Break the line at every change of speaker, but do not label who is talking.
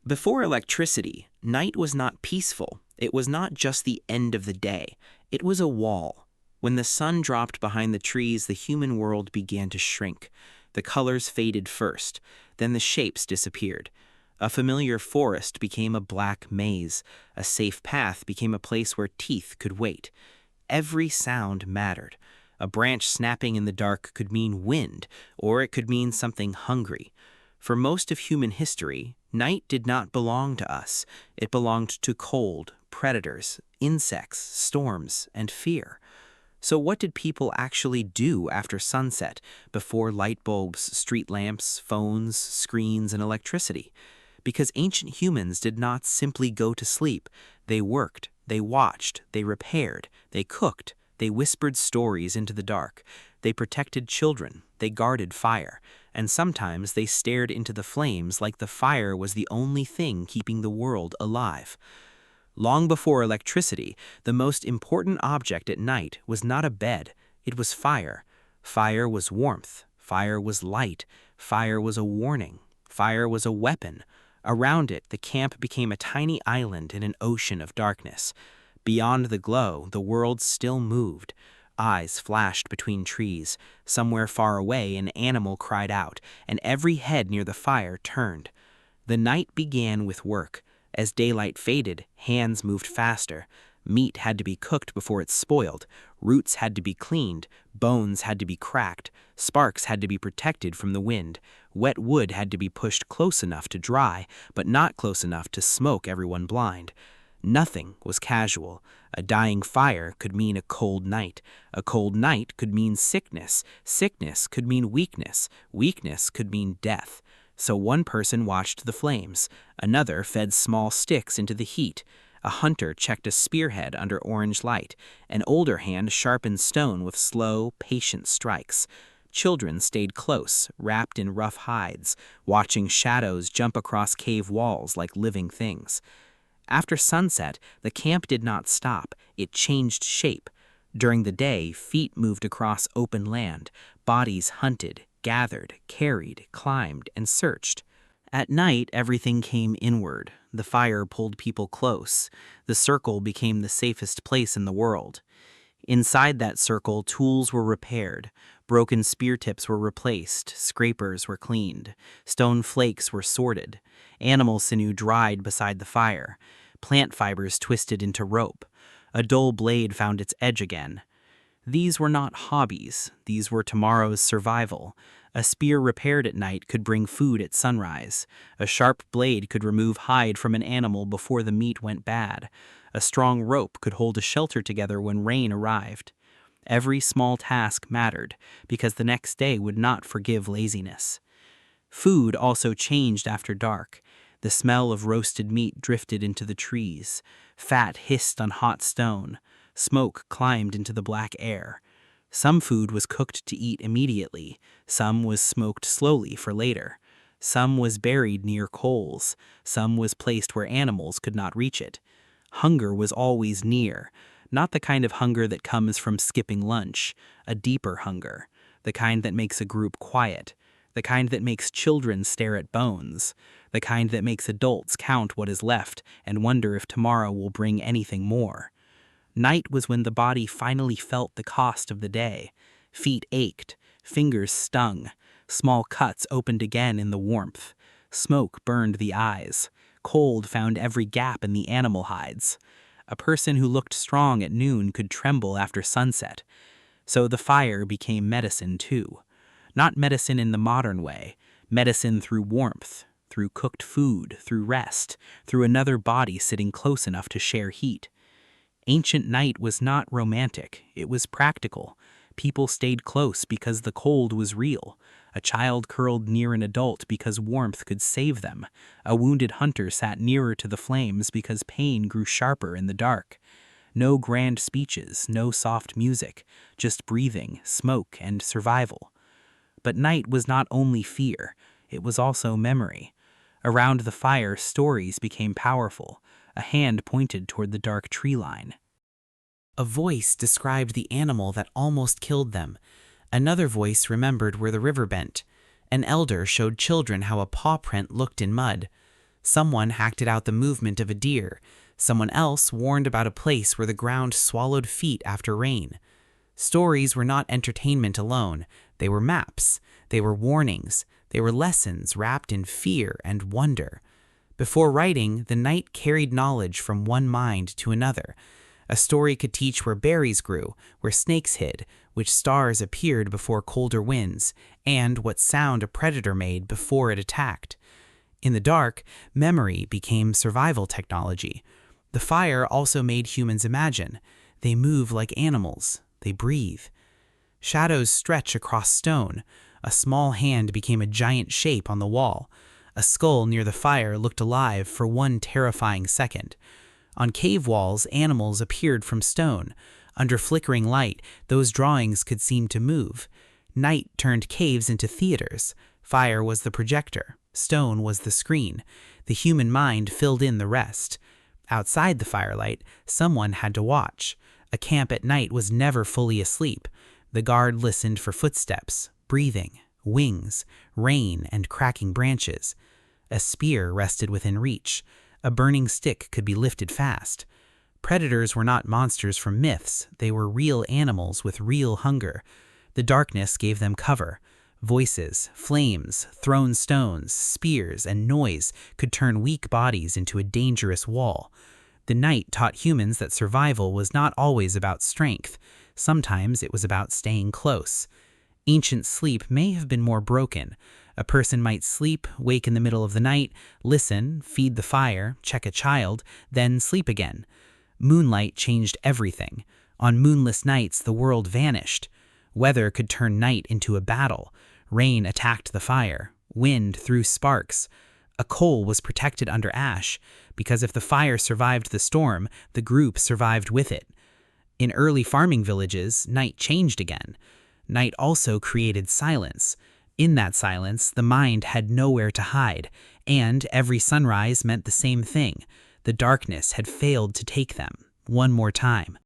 Before electricity, night was not peaceful. It was not just the end of the day. It was a wall. When the sun dropped behind the trees, the human world began to shrink. The colors faded first, then the shapes disappeared. A familiar forest became a black maze. A safe path became a place where teeth could wait. Every sound mattered. A branch snapping in the dark could mean wind, or it could mean something hungry. For most of human history, night did not belong to us. It belonged to cold, predators, insects, storms, and fear. So what did people actually do after sunset, before light bulbs, street lamps, phones, screens, and electricity? Because ancient humans did not simply go to sleep. They worked, they watched, they repaired, they cooked, they whispered stories into the dark. They protected children, they guarded fire, and sometimes they stared into the flames like the fire was the only thing keeping the world alive. Long before electricity, the most important object at night was not a bed, it was fire. Fire was warmth, fire was light, fire was a warning, fire was a weapon. Around it, the camp became a tiny island in an ocean of darkness. Beyond the glow, the world still moved. Eyes flashed between trees. Somewhere far away, an animal cried out, and every head near the fire turned. The night began with work. As daylight faded, hands moved faster. Meat had to be cooked before it spoiled. Roots had to be cleaned. Bones had to be cracked. Sparks had to be protected from the wind. Wet wood had to be pushed close enough to dry, but not close enough to smoke everyone blind. Nothing was casual. A dying fire could mean a cold night. A cold night could mean sickness. Sickness could mean weakness. Weakness could mean death. So one person watched the flames. Another fed small sticks into the heat. A hunter checked a spearhead under orange light. An older hand sharpened stone with slow, patient strikes. Children stayed close, wrapped in rough hides, watching shadows jump across cave walls like living things. After sunset, the camp did not stop. It changed shape. During the day, feet moved across open land. Bodies hunted, gathered, carried, climbed, and searched. At night, everything came inward. The fire pulled people close. The circle became the safest place in the world. Inside that circle, tools were repaired. Broken spear tips were replaced. Scrapers were cleaned. Stone flakes were sorted. Animal sinew dried beside the fire. Plant fibers twisted into rope. A dull blade found its edge again. These were not hobbies. These were tomorrow's survival. A spear repaired at night could bring food at sunrise. A sharp blade could remove hide from an animal before the meat went bad. A strong rope could hold a shelter together when rain arrived. Every small task mattered, because the next day would not forgive laziness. Food also changed after dark. The smell of roasted meat drifted into the trees. Fat hissed on hot stone. Smoke climbed into the black air. Some food was cooked to eat immediately. Some was smoked slowly for later. Some was buried near coals. Some was placed where animals could not reach it. Hunger was always near, not the kind of hunger that comes from skipping lunch, a deeper hunger, the kind that makes a group quiet, the kind that makes children stare at bones, the kind that makes adults count what is left and wonder if tomorrow will bring anything more. Night was when the body finally felt the cost of the day. Feet ached, fingers stung, small cuts opened again in the warmth. Smoke burned the eyes. Cold found every gap in the animal hides. A person who looked strong at noon could tremble after sunset. So the fire became medicine too. Not medicine in the modern way, medicine through warmth, through cooked food, through rest, through another body sitting close enough to share heat. Ancient night was not romantic, it was practical. People stayed close because the cold was real. A child curled near an adult because warmth could save them. A wounded hunter sat nearer to the flames because pain grew sharper in the dark. No grand speeches, no soft music, just breathing, smoke, and survival. But night was not only fear, it was also memory. Around the fire, stories became powerful. A hand pointed toward the dark tree line. A voice described the animal that almost killed them. Another voice remembered where the river bent. An elder showed children how a paw print looked in mud.
Someone acted out the movement of a deer. Someone else warned about a place where the ground swallowed feet after rain. Stories were not entertainment alone. They were maps. They were warnings. They were lessons wrapped in fear and wonder. Before writing, the night carried knowledge from one mind to another. A story could teach where berries grew, where snakes hid, which stars appeared before colder winds, and what sound a predator made before it attacked. In the dark, memory became survival technology. The fire also made humans imagine. They move like animals. They breathe. Shadows stretch across stone. A small hand became a giant shape on the wall. A skull near the fire looked alive for one terrifying second. On cave walls, animals appeared from stone. Under flickering light, those drawings could seem to move. Night turned caves into theaters. Fire was the projector. Stone was the screen. The human mind filled in the rest. Outside the firelight, someone had to watch. A camp at night was never fully asleep. The guard listened for footsteps, breathing, wings, rain, and cracking branches. A spear rested within reach. A burning stick could be lifted fast. Predators were not monsters from myths. They were real animals with real hunger. The darkness gave them cover. Voices, flames, thrown stones, spears, and noise could turn weak bodies into a dangerous wall. The night taught humans that survival was not always about strength. Sometimes it was about staying close. Ancient sleep may have been more broken. A person might sleep, wake in the middle of the night, listen, feed the fire, check a child, then sleep again. Moonlight changed everything. On moonless nights, the world vanished. Weather could turn night into a battle. Rain attacked the fire. Wind threw sparks. A coal was protected under ash, because if the fire survived the storm, the group survived with it. In early farming villages, night changed again. Night also created silence. In that silence, the mind had nowhere to hide, and every sunrise meant the same thing. The darkness had failed to take them. One more time.